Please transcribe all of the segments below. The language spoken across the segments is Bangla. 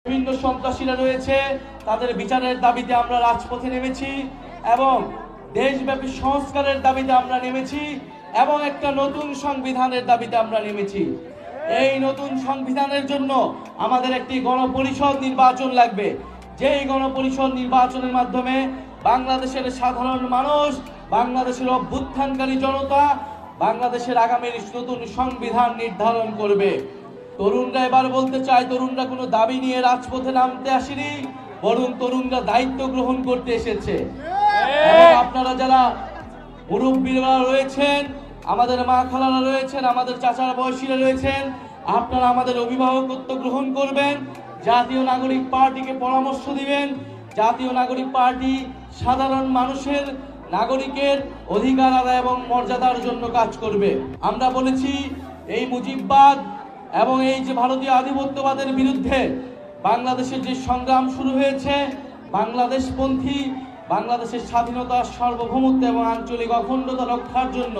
বিভিন্ন সন্ত্রাসীরা রয়েছে, তাদের বিচারের দাবিতে আমরা রাজপথে নেমেছি এবং দেশব্যাপী সংস্কারের দাবিতে আমরা নেমেছি এবং একটা নতুন সংবিধানের দাবিতে আমরা নেমেছি। এই নতুন সংবিধানের জন্য আমাদের একটি গণপরিষদ নির্বাচন লাগবে, যেই গণপরিষদ নির্বাচনের মাধ্যমে বাংলাদেশের সাধারণ মানুষ, বাংলাদেশের অভ্যুত্থানকারী জনতা বাংলাদেশের আগামী নতুন সংবিধান নির্ধারণ করবে। তরুণরা এবার বলতে চায়, তরুণরা কোনো দাবি নিয়ে রাজপথে নামতে আসেনি, বরং তরুণরা দায়িত্ব গ্রহণ করতে এসেছে। এবং আপনারা যারা মুরব্বীরা রয়েছেন, আমাদের মা খালারা রয়েছেন, আমাদের চাচারা বয়সীরা রয়েছেন, আপনারা আমাদের অভিভাবকত্ব গ্রহণ করবেন, জাতীয় নাগরিক পার্টিকে পরামর্শ দিবেন। জাতীয় নাগরিক পার্টি সাধারণ মানুষের, নাগরিকের অধিকার আদায় এবং মর্যাদার জন্য কাজ করবে। আমরা বলেছি এই মুজিববাদ এবং এই যে ভারতীয় আধিপত্যবাদের বিরুদ্ধে বাংলাদেশের যে সংগ্রাম শুরু হয়েছে, বাংলাদেশপন্থী, বাংলাদেশের স্বাধীনতা, সার্বভৌমত্ব এবং আঞ্চলিক অখণ্ডতা রক্ষার জন্য,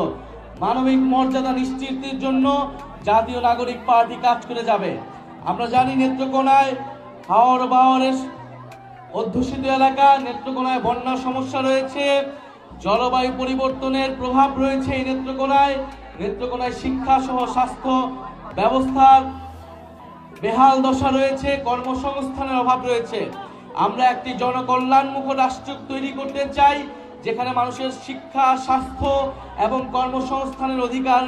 মানবিক মর্যাদা নিশ্চিতের জন্য জাতীয় নাগরিক পার্টি কাজ করে যাবে। আমরা জানি নেত্রকোনায় হাওর বাওয়ারের অধ্যুষিত এলাকা, নেত্রকোনায় বন্যার সমস্যা রয়েছে, জলবায়ু পরিবর্তনের প্রভাব রয়েছে এই নেত্রকোনায়। নেত্রকোনায় শিক্ষা সহ স্বাস্থ্য ব্যবস্থার বেহাল দশা রয়েছে, কর্মসংস্থানের অভাব রয়েছে। আমরা একটি জনকল্যাণমুখ রাষ্ট্র তৈরি করতে চাই, যেখানে মানুষের শিক্ষা, স্বাস্থ্য এবং কর্মসংস্থানের অধিকার